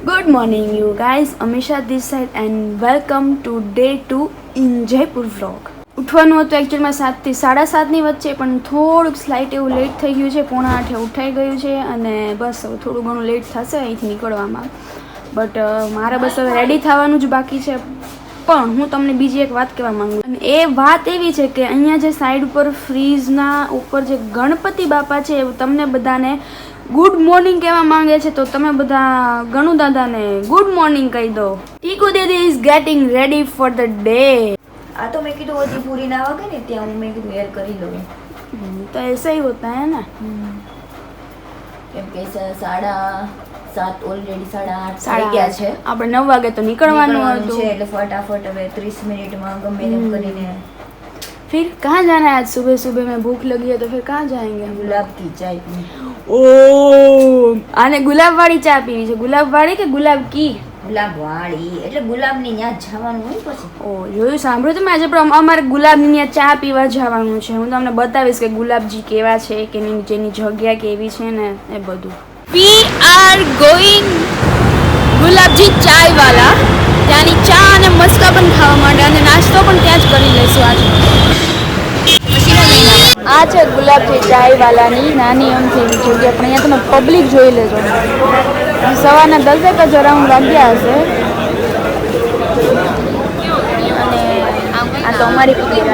Good morning, you guys. Amisha this side and welcome to day 2 in Jaipur vlog. ઉઠવાનું હતું એકચ્યુઅલમાં 7 થી 7:30ની વચ્ચે, પણ થોડુંક સ્લાઇટ એવું લેટ થઈ ગયું છે. 7:45 ઉઠાઈ ગયું છે અને બસ હવે થોડું ઘણું લેટ થશે અહીંથી નીકળવામાં. બટ મારે બસ હવે રેડી થવાનું જ બાકી છે. પણ હું તમને બીજી એક વાત કહેવા માંગુ છું, અને એ વાત એવી છે કે અહીંયા જે સાઈડ ઉપર ફ્રીજના ઉપર જે ગણપતિ બાપા છે એ તમને બધાને ગુડ મોર્નિંગ કહેવા માંગે છે. તો તમે બધા ગણુ દાદાને ગુડ મોર્નિંગ કહી દો. Tiku didi is getting ready for the day. આ તો મેં કીધું હજી પૂરી ના વાગે ને ત્યાં હું મેં કીધું એર કરી લઉં. તો ऐसा ही होता है ना. કેમ કે 7:30 ઓલરેડી 8:30 થઈ ગયા છે. આપણે 9 વાગે તો નીકળવાનું હતું છે એટલે ફટાફટ હવે 30 મિનિટમાં ગમે તેમ કરીને. फिर कहाँ जाना है आज? सुबह सुबह में भूख लगी है तो फिर कहाँ जाएंगे हम? ગુલાબ કી ચાય પી. ओ आने गुलाब वाली चा पीवी છે. गुलाब वाली કે ગુલાબ કી? ગુલાબ વાળી એટલે ગુલાબની ત્યાં જવાનું હોય પછી. ઓ જોયું, સાંભળ્યું તમે? આજે પણ અમારે ગુલાબની ત્યાં ચા પીવા જવાનું છે. હું તમને બતાવીશ કે ગુલાબજી કેવા છે, કે જેની જગ્યા કેવી છે ને એ બધું. વી આર ગોઈંગ ગુલાબજી ચાય વાલા. ત્યાંની ચા અને મસ્કાબન ખાવા માટે, અને નાસ્તો પણ ત્યાં જ કરી લઈશું આજે. આ છે ગુલાબજી ચાય વાલાની નાની અમથી એવી જગ્યા. પણ અહીંયા તમે પબ્લિક જોઈ લેજો. સવારના 10 જ અરાઉન્ડ વાગ્યા હશે. અને આ તો અમારી પબ્લિક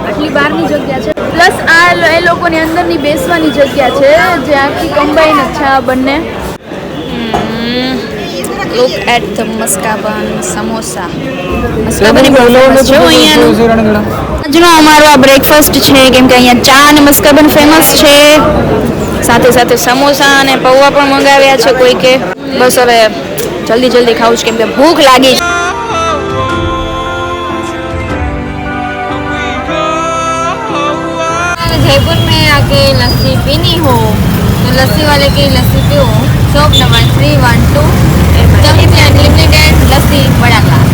આટલી બહારની જગ્યા છે. પ્લસ આ એ લોકોની અંદરની બેસવાની જગ્યા છે, જે આખી કમ્બાઈન જ છે આ બંને. Look at the maska bun samosa. Maska bun famous છે અહીંયાનું. આજનો અમારો આ બ્રેકફાસ્ટ છે, કેમ કે અહીંયા ચા અને મસ્કાબન ફેમસ છે. સાથે સાથે સમોસા અને પૌવા પણ મંગાવ્યા છે કોઈકે. બસ હવે જલ્દી ખાવું છે, કેમ કે ભૂખ લાગી છે. जयपुर में आके लस्सी पीनी हो तो लस्सी वाले की लस्सी पियो. शॉप नंबर 312 अनलिमिटेड लस्सी बड़ा ग्लास.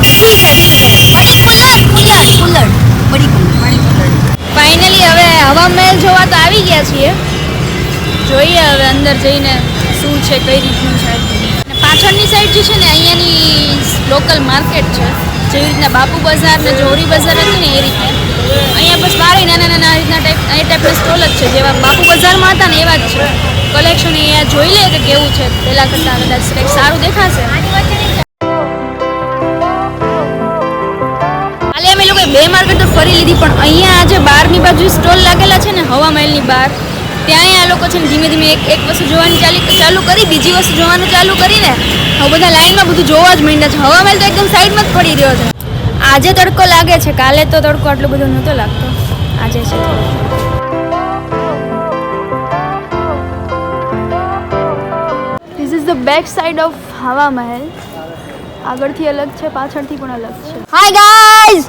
ફાઇનલી હવે હવા મહેલ જોવા તો આવી ગયા છીએ. જોઈએ હવે અંદર જઈને શું છે, કઈ રીતનું છે. અને પાછળની સાઈડ જે છે ને અહીંયાની લોકલ માર્કેટ છે. જેવી રીતના બાપુ બજાર ને જોરી બજાર હતી ને એ રીતે અહીંયા બસ બારે નાના રીતના ટાઈપના સ્ટોલ જ છે, જેવા બાપુ બજારમાં હતા ને એવા જ છે. કલેક્શન અહીંયા જોઈ લે કે કેવું છે, પહેલાં કરતાં કદાચ કંઈક સારું દેખાશે. કાલે અમે લોકોએ 2 માર્કેટ તો ફરી લીધી, પણ અહીંયા આજે બહારની બાજુ સ્ટોલ લાગેલા છે ને હવા મહેલની બહાર, ત્યાં આ લોકો છે ને ધીમે ધીમે એક વસ્તુ જોવાની ચાલુ કરી, બીજી વસ્તુ જોવાનું ચાલુ કરીને હવે બધા લાઈનમાં બધું જોવા જ માંડ્યા છે. હવા મહેલ તો એકદમ સાઈડમાં જ પડી રહ્યો છે. આજે તડકો લાગે છે, કાલે તો તડકો આટલો બધો નહોતો લાગતો. આજે છે this is the back side of હવા મહેલ. આગળથી અલગ છે, પાછળથી પણ અલગ છે. હાય ગાઈઝ,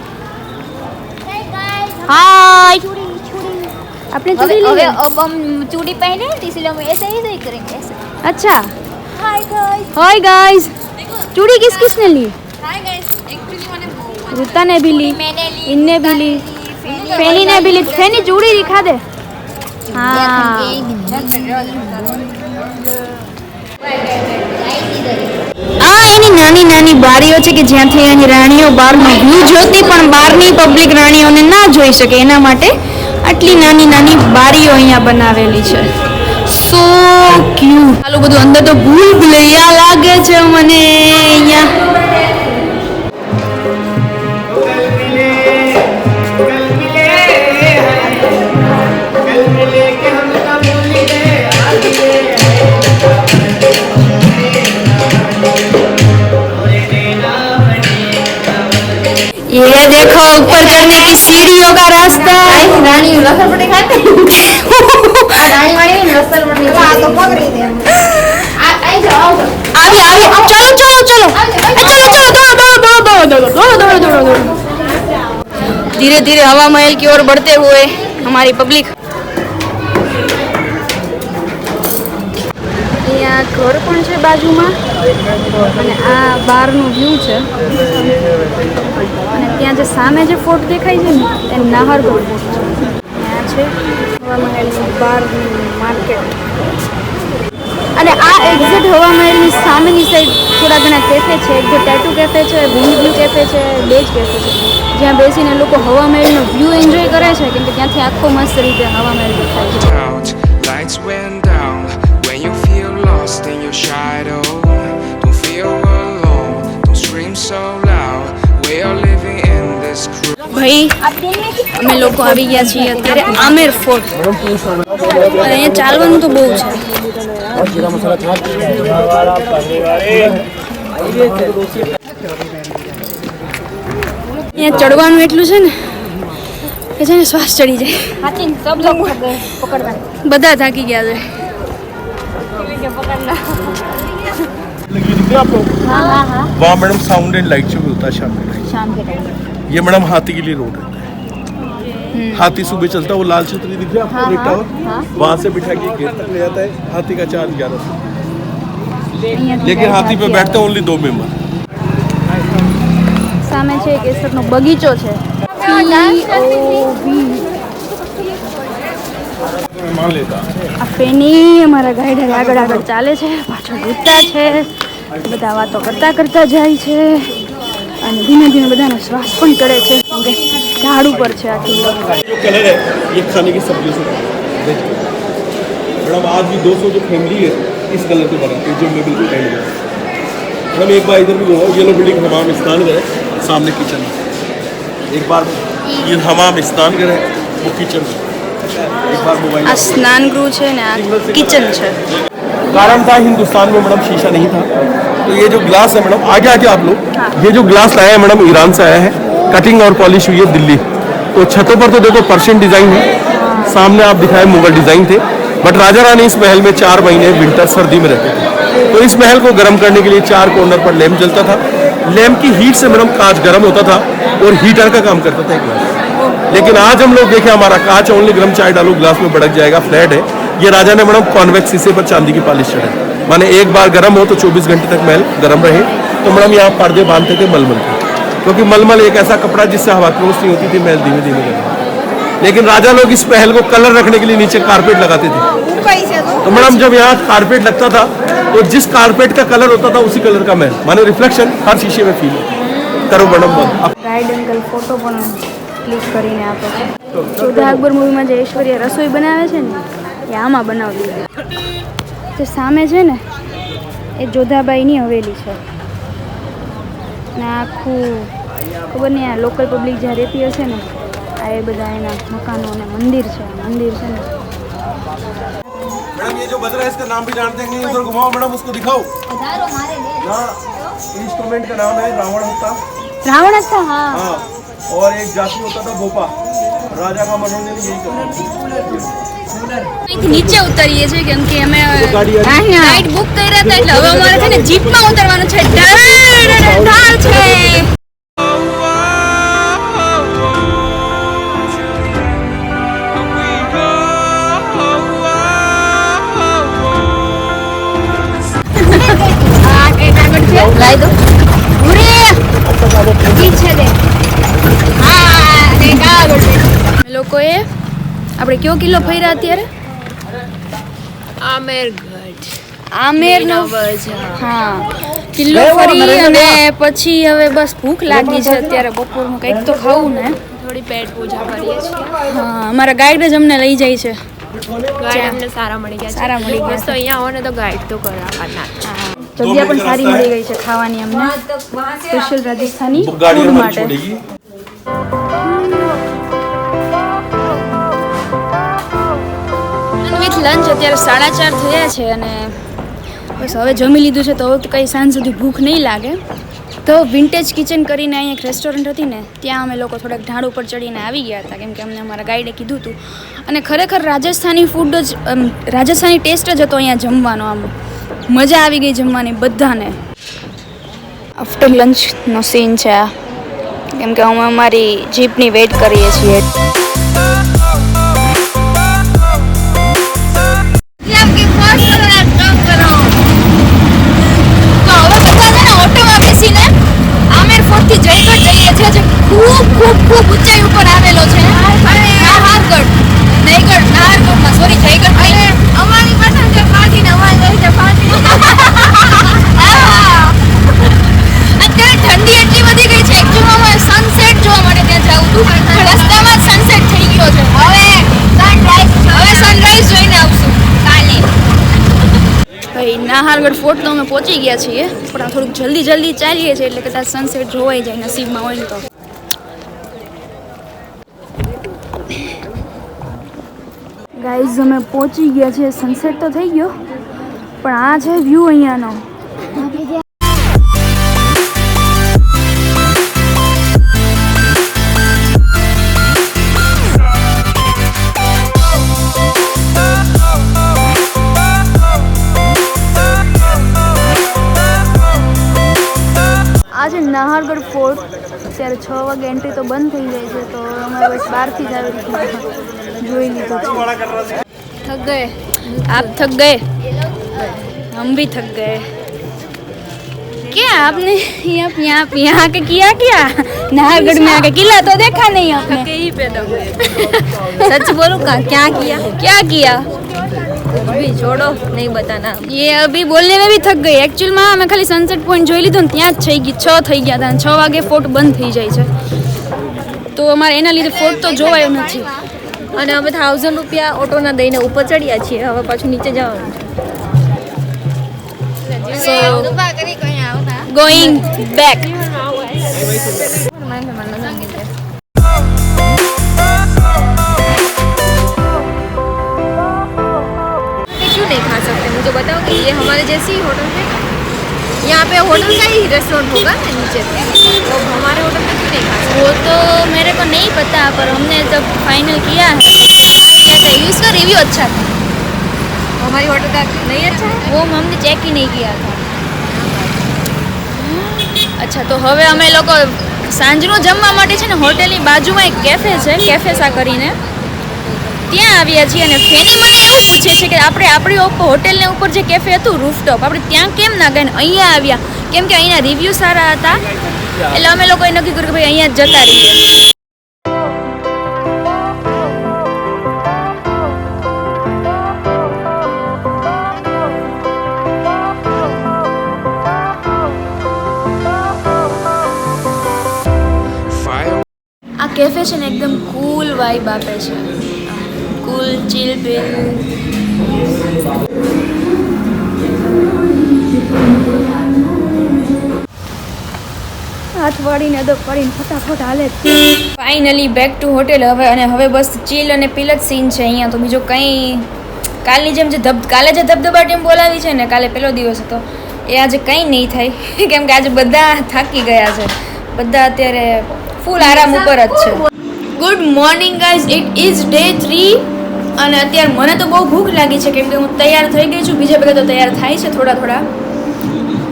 हाय. आपने चूड़ी ली? अब हम चूड़ी पहने हैं इसलिए हम ऐसे ही करेंगे ऐसे. अच्छा. Hi guys. Hi guys. चूड़ी किसने ली? Hi guys. एक्चुअली मैंने रूता ने भी ली, मैंने ली, इनने भी ली, फेनी ने भी ली. फेनी चूड़ी दिखा दे. हाँ. આ એની નાની બારીઓ છે કે જ્યાંથી એની રાણીઓ બહારનો વ્યૂ જોતી, પણ બહારની પબ્લિક રાણીઓને ના જોઈ શકે એના માટે આટલી નાની બારીઓ અહીંયા બનાવેલી છે. સો ક્યુટ. આલું બધું અંદર તો ભૂલ ભૂલૈયા લાગે છે મને અહીંયા. ये देखो ऊपर चढ़ने की सीढ़ियों का रास्ता. रानी लसल पट्टी खाते रानी वाली लसल पट्टी आ तो पकड़ी दे. आई जाओ. आगे चलो दौड़ो. धीरे धीरे हवा महल की ओर बढ़ते हुए हमारी पब्लिक. અહીંયા ઘર પણ છે બાજુમાં, અને આ બહારનું વ્યૂ છે. અને ત્યાં જે સામે જે ફોર્ટ દેખાય છે ને એ નાહરગઢ ફોર્ટ છે. ત્યાં છે હવા મહેલની બહારની માર્કેટ. અને આ એક્ઝેક્ટ હવા મહેલની સામેની સાઈડ થોડા ઘણા કેફે છે. એક તો ટેટુ કેફે છે, વિન્ડ વ્યૂ કેફે છે, બે જ કેફે છે જ્યાં બેસીને લોકો હવા મહેલનો વ્યૂ એન્જોય કરે છે કેમ કે ત્યાંથી આખો મસ્ત રીતે હવા મહેલ દેખાય છે. Out, lights went down when you feel lost in your shadow. Don't feel alone, don't scream so loud. We are living in this cruel. ભાઈ અમે લોકો આવી ગયા છીએ અત્યારે આમેર ફોર્ટ અને અહીંયા ચાલવાનું તો બહુ છે. અહીંયા ચડવાનું એટલું છે ને કે છે ને શ્વાસ ચડી જાય. બધા થાકી ગયા છે. वहाँ madam sound and light show भी होता है शाम के टाइम. ये मैडम हाथी के लिए रोड रहता है. हाथी सुबह चलता है, वो लाल छतरी दिख रहा है आपको, एक टावर, वहाँ से बिठा के गेट तक ले जाता है. हाथी का चार्ज 1100, लेकिन हाथी पे बैठते हैं ओनली 2 मेंबर. સામે છે કેસરનો બગીચો છે. मान लेता આ ફેની અમારા ગાઈડર આગળ આગળ ચાલે છે, પાછળ ઉડતા છે, બધા વાતો કરતા કરતા જાય છે અને ધીમે ધીમે બધાનો શ્વાસ પણ ચડે છે કેમ કે ઝાડ ઉપર છે આખી. जो कलर है ये खाने की सब्जियों से बना है. मैडम आज भी 200 जो फैमिली है इस कलर से बनाती है, जो मैं बिल्कुल एंड में. मैडम एक बार इधर भी घुमाओ, येलो बिल्डिंग हमाम स्नान घर है, सामने किचन है. एक बार ये हमाम स्नान घर है, वो किचन है. एक बार मोबाइल આ સ્નાન ગૃહ છે ને આ કિચન છે. कारण था हिंदुस्तान में मैडम शीशा नहीं था, तो ये जो ग्लास है मैडम आगे आगे आप लोग, ये जो ग्लास लाया है मैडम ईरान से आया है, कटिंग और पॉलिश हुई है दिल्ली. तो छतों पर तो देखो पर्शियन डिजाइन है, सामने आप दिखाए मुगल डिजाइन थे, बट राजा रानी इस महल में 4 महीने विंटर सर्दी में रहते थे. तो इस महल को गर्म करने के लिए 4 कॉर्नर पर लैंप जलता था. लैंप की हीट से मैडम कांच गर्म होता था और हीटर का काम करता था एक ग्लास. लेकिन आज हम लोग देखें हमारा कांच ओनली गर्म चाय डालो ग्लास में भड़क जाएगा, फ्लैट है. ये राजा ने मैडम कॉन्वेक्स शीशे पर चांदी की पॉलिश चढ़ाई, माने एक बार गर्म हो तो 24 घंटे तक महल गर्म रहे. तो मैडम यहाँ पर्दे बांधते थे मलमल के, क्योंकि मलमल एक ऐसा कपड़ा जिससे हवा क्रॉस नहीं होती थी, महल धीमे धीमे गर्म. लेकिन राजा लोग इस महल को कलर रखने के लिए नीचे कारपेट लगाते थे. तो मैडम जब यहाँ कारपेट लगता था तो जिस कारपेट का कलर होता था उसी कलर का महल, माने रिफ्लेक्शन हर शीशे में फील होता. करो मैडम बंद. ગાઈડ અંકલ ફોટો પણ ક્લિક કરીને આપે છે. જોધા અકબર મૂવીમાં જે ઐશ્વર્યા રસોઈ બનાવે છે ને એ આમાં બનાવતી હોય. જે સામે છે ને એ જોધાબાઈની હવેલી છે ને આખું ખબર નહીં આ લોકલ પબ્લિક જ્યાં રહેતી હશે ને આ એ બધા એના મકાનો અને મંદિર છે. મંદિર છે ને मैडम ये जो बज रहा है इसका नाम भी जानते हैं, उधर घुमाओ मैडम, उसको दिखाओ. हाँ, इंस्ट्रूमेंट का नाम है रावण होता. રાવણ હતા. હા हाँ, और एक जाति होता था भोपा. राजा का मनोरंजन यही करता. અહીંથી નીચે ઉતરીએ છીએ કેમ કે અમે ગાડી આવી. રાઈડ બુક કર્યા હતા એટલે હવે અમારે છે ને જીપમાં ઉતરવાનું છે. ઢાળ છે. લાઈ દો લોકોએ આપણે કયો કિલ્લો ફર્યા અત્યારે? આમેરનો. હા કિલ્લો ફરી અને પછી હવે બસ ભૂખ લાગી છે અત્યારે બપોરનું કંઈક તો ખાવું ને. થોડી પેટ પૂજા કરીએ છીએ. હા અમારા ગાઈડ જ અમને લઈ જાય છે. ગાઈડ અમને સારા મળી ગયા છે. સારા મળી ગયા બસ તો અહીંયા આવો ને તો ગાઈડ તો કરાવવાના જ. જગ્યા પણ સારી મળી ગઈ છે ખાવાની અમને સ્પેશિયલ રાજસ્થાની वो गाड़ी ફૂડ हमारी માટે. छोड़ेगी. વિથ લંચ અત્યારે 4:30 થયા છે અને બસ હવે જમી લીધું છે તો હવે કંઈ સાંજ સુધી ભૂખ નહીં લાગે. તો વિન્ટેજ કિચન કરીને અહીંયા એક રેસ્ટોરન્ટ હતી ને ત્યાં અમે લોકો થોડાક ઢાળ ઉપર ચડીને આવી ગયા હતા કેમ કે અમને અમારા ગાઈડે કીધું હતું. અને ખરેખર રાજસ્થાની ફૂડ જ રાજસ્થાની ટેસ્ટ જ હતો અહીંયા જમવાનો. આમ મજા આવી ગઈ જમવાની બધાને. આફ્ટર લંચનો સીન છે આ કેમ કે અમે અમારી જીપની વેઇટ કરીએ છીએ. ખૂબ ખૂબ ખૂબ ઊંચાઈ ઉપર આવેલો છે. નાહરગઢ જયગઢમાં સોરી જયગઢ અમારી પાસે જે પાર્ટીને અમારી ભાઈ નાહરગઢ ફોર્ટ તો અમે પહોંચી ગયા છીએ, પણ આ થોડુંક જલ્દી ચાલીએ છીએ એટલે કદાચ સનસેટ જોવાઈ જાય નસીબમાં હોય ને તો. ગાઈઝ અમે પહોંચી ગયા છીએ, સનસેટ તો થઈ ગયો પણ આ છે વ્યૂ અહીંયાનો. આજે નાહરગઢ ફોર્ટ અત્યારે 6 વાગે એન્ટ્રી તો બંધ થઈ જાય છે, તો અમે બસ બહારથી જ આવી રીતના જોઈ લીધું છે. થક ગયે આપ, થક ગયે हम भी थक गए. क्या आपने यहाँ के किया क्या? नाहरगढ़ में आके किला तो देखा नहीं आपने? ही पैदा हुए. सच बोलूं का क्या किया कुछ भी छोड़ो, नहीं बताना. ये अभी बोलने में भी थक गई. एक्चुअल में અમે ખાલી સનસેટ પોઈન્ટ જોઈ લીધું ને ત્યાં જ થઈ ગઈ 6 થઈ ગયા હતા. 6 વાગે ફોર્ટ બંધ થઈ જાય છે, તો અમારે એના લીધે ફોર્ટ તો જોવાયો નથી. અને અમે 1000 રૂપિયા ઓટોના દઈને ઉપર ચડ્યા છીએ, હવે પાછું નીચે જવાનું છે. So going back. क्यों नहीं खा सकते, मुझे बताओ कि ये हमारे जैसी होटल है. यहाँ पे होटल का ही रेस्टोरेंट होगा ना नीचे, तो हमारे होटल में क्यों नहीं खा सकते? वो तो मेरे को नहीं पता, पर हमने जब फाइनल किया है क्या था, इसका रिव्यू अच्छा था. हमारी होटल का नहीं अच्छा है, वो हमने चेक ही नहीं किया था. અચ્છા, તો હવે અમે લોકો સાંજનું જમવા માટે છે ને હોટેલની બાજુમાં એક કેફે છે, કેફેસા કરીને, ત્યાં આવ્યા છીએ. અને ફેની મને એવું પૂછે છે કે આપણે આપણી હોટેલને ઉપર જે કેફે હતું રૂફટોપ, આપણે ત્યાં કેમ ના ગયા ને અહીંયા આવ્યા, કેમ કે અહીંના રિવ્યૂ સારા હતા. એટલે અમે લોકોએ નક્કી કર્યું કે ભાઈ અહીંયા જ જતા રહીએ. આ કેફે છે ને એકદમ કૂલ વાઇબ આપે છે, કૂલ ચીલ પીલ. હાથ વાળીને અદબ પાડીને ફટાફટ હાલે. ફાઇનલી બેક ટુ હોટેલ હવે બસ ચીલ અને પીલ જ સીન છે અહીંયા. તો બીજો કંઈ કાલની જેમ જે કાલે જે ધબધબાટીમ બોલાવી છે ને, કાલે પહેલો દિવસ હતો, એ આજે કંઈ નહીં થાય કેમ કે આજે બધા થાકી ગયા છે, બધા અત્યારે ફૂલ આરામ ઉપર જ છે. Good morning guys, it is day 3 અને અત્યારે મને તો બહુ ભૂખ લાગી છે કેમ કે હું તૈયાર થઈ ગઈ છું. બીજા બધા તો તૈયાર થાય છે થોડા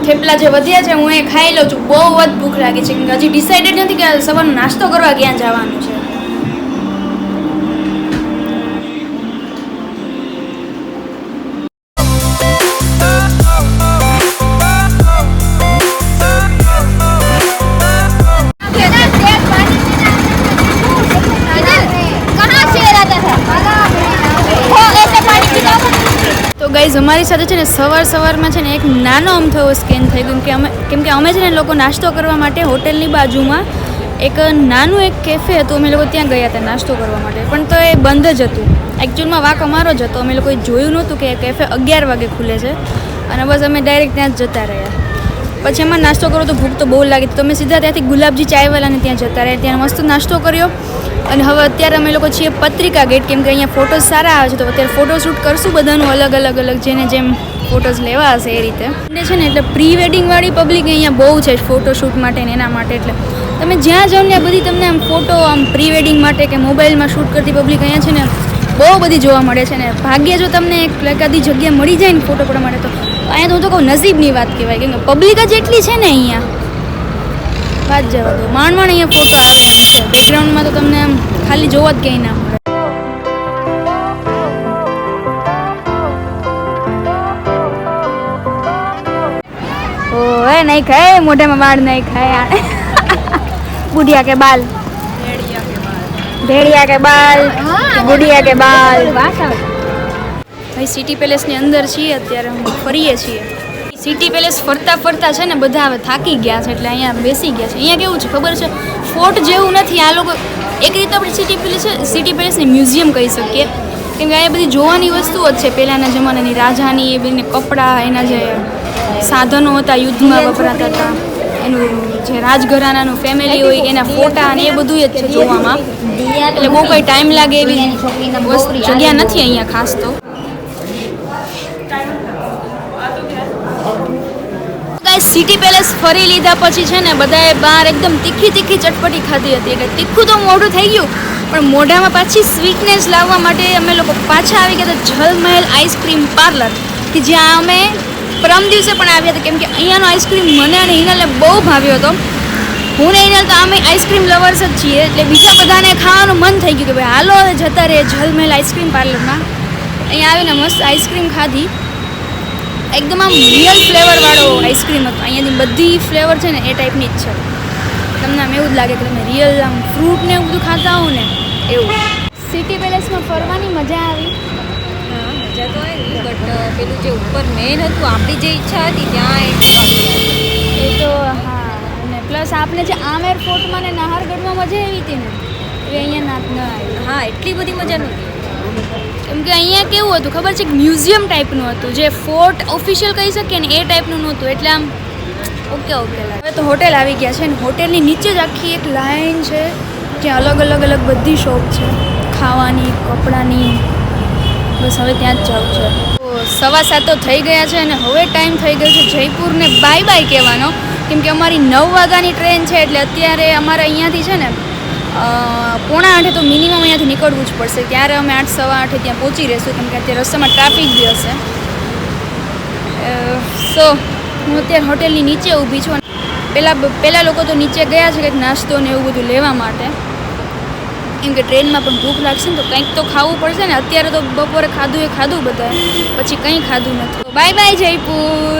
થેપલા જે વધ્યા છે હું એ ખાઈ લઉં છું. બહુ જ ભૂખ લાગી છે કેમ કે હજી ડિસાઇડેડ નથી કે સવારનો નાસ્તો કરવા ક્યાં જવાનું છે. તો ગાઈઝ અમારી સાથે છે ને સવારમાં છે ને એક નાનો અમથો સ્કેન થઈ ગયું કેમ કે અમે છે ને લોકો નાસ્તો કરવા માટે હોટેલની બાજુમાં એક નાનું એક કેફે હતું, અમે લોકો ત્યાં ગયા હતા નાસ્તો કરવા માટે, પણ તો એ બંધ જ હતું. એકચ્યુઅલમાં વાંક અમારો જ હતો, અમે લોકોએ જોયું નહોતું કે કેફે 11 વાગે ખુલે છે અને બસ અમે ડાયરેક્ટ ત્યાં જ જતા રહ્યા. પછી એમાં નાસ્તો કરો તો ભૂખ તો બહુ લાગી, તો અમે સીધા ત્યાંથી ગુલાબજી ચાયવાલાને ત્યાં જતા રહ્યા, ત્યાં મસ્ત નાસ્તો કર્યો. અને હવે અત્યારે અમે લોકો છીએ પત્રિકા ગેટ કેમ કે અહીંયા ફોટોઝ સારા આવે છે, તો અત્યારે ફોટોશૂટ કરશું બધાનું અલગ જેને જેમ ફોટોઝ લેવા હશે એ રીતે છે ને. એટલે પ્રી વેડિંગવાળી પબ્લિક અહીંયા બહુ છે ફોટોશૂટ માટે ને એના માટે. એટલે તમે જ્યાં જાઓ ને બધી તમને આમ ફોટો આમ પ્રી વેડિંગ માટે કે મોબાઈલમાં શૂટ કરતી પબ્લિક અહીંયા છે ને બહુ બધી જોવા મળે છે. ને ભાગ્ય જો તમને એક એકાદી જગ્યા મળી જાય ને ફોટો પડવા માટે, તો અહીંયા તો હું તો કહું નસીબની વાત કહેવાય કેમ કે પબ્લિક જ એટલી છે ને અહીંયા, વાત જવા દો. માંડ અહીંયા ફોટો આવે એમ છે. બેકગ્રાઉન્ડમાં તો તમને આમ ખાલી જોવા જ ક્યાંય ના મળે. ઓએ નહીં ખાય, મોઢામાં વાળ નહીં ખાય. બુઢિયા કે બાલ, ભેડિયા કે બાલ, બુઢિયા કે બાલ. ભાઈ સિટી પેલેસની અંદર છીએ અત્યારે, અમે ફરીએ છીએ. સિટી પેલેસ ફરતા છે ને બધા હવે થાકી ગયા છે એટલે અહીંયા બેસી ગયા છે. અહીંયા કેવું છે ખબર છે, ફોર્ટ જેવું નથી આ લોકો. એક રીતે આપણે સિટી પેલેસને મ્યુઝિયમ કહી શકીએ કેમ કે અહીંયા બધી જોવાની વસ્તુઓ જ છે પહેલાંના જમાનાની રાજાની એ બધી કપડાં એના જે સાધનો હતા યુદ્ધમાં વપરાતા હતા એનું જે રાજઘરાનાનું ફેમિલી હોય એના ફોટા અને એ બધું જ છે જોવામાં એટલે બહુ કંઈ ટાઈમ લાગે એવી જગ્યા નથી અહીંયા ખાસ તો સિટી પેલેસ ફરી લીધા પછી છે ને બધાએ બહાર એકદમ તીખી ચટપટી ખાધી હતી એટલે તીખું તો મોઢું થઈ ગયું પણ મોઢામાં પાછી સ્વીટનેસ લાવવા માટે અમે લોકો પાછા આવી ગયા હતા જલમહેલ આઈસ્ક્રીમ પાર્લર કે જ્યાં અમે પરમ દિવસે પણ આવ્યા હતા કેમ કે અહીંયાનો આઈસ્ક્રીમ મને અને હિનાલને બહુ ભાવ્યો હતો હું ને હિનાલ તો અમે આઈસ્ક્રીમ લવર્સ જ છીએ એટલે બીજા બધાને ખાવાનું મન થઈ ગયું કે ભાઈ હાલો હવે જતા રહે જલમહેલ આઈસ્ક્રીમ પાર્લરમાં અહીંયા આવીને મસ્ત આઈસ્ક્રીમ ખાધી એકદમ આમ રિયલ ફ્લેવરવાળો આઈસ્ક્રીમ હતો અહીંયાની બધી ફ્લેવર છે ને એ ટાઈપની જ છે તમને આમ એવું જ લાગે કે તમે રિયલ આમ ફ્રૂટ ને એવું બધું ખાતા હો ને એવું સિટી પેલેસમાં ફરવાની મજા આવી મજા તો આવી બટ પેલું જે ઉપર મેન હતું આપણી જે ઈચ્છા હતી ત્યાં એ તો હા અને પ્લસ આપણે જે આમેર ફોર્ટમાં ને નાહરગઢમાં મજા આવી હતી ને એ અહીંયા ન આવી હા એટલી બધી મજા નહોતી કેમ કે અહીંયા કેવું હતું ખબર છે કે મ્યુઝિયમ ટાઈપનું હતું જે ફોર્ટ ઓફિશિયલ કહી શકીએ ને એ ટાઈપનું નહોતું એટલે આમ ઓકે હવે તો હોટેલ આવી ગયા છે ને હોટેલની નીચે જ આખી એક લાઈન છે જ્યાં અલગ બધી શોપ છે ખાવાની કપડાની બસ હવે ત્યાં જ જવું છે તો 7:15 તો થઈ ગયા છે અને હવે ટાઈમ થઈ ગયો છે જયપુરને બાય કહેવાનો કેમ કે અમારી 9 વાગ્યાની ટ્રેન છે એટલે અત્યારે અમારે અહીંયાથી છે ને 7:45 તો મિનિમમ અહીંયાથી નીકળવું જ પડશે ત્યારે અમે 8:15 ત્યાં પહોંચી રહીશું કેમ કે અત્યારે રસ્તામાં ટ્રાફિક બી હશે સો હું અત્યારે હોટેલની નીચે ઊભી છું પહેલાં લોકો તો નીચે ગયા છે કંઈક નાસ્તો ને એવું બધું લેવા માટે કેમ કે ટ્રેનમાં પણ ભૂખ લાગશે ને તો કંઈક તો ખાવું પડશે ને અત્યારે તો બપોરે ખાધું બધાએ પછી કંઈ ખાધું નથી બાય જયપુર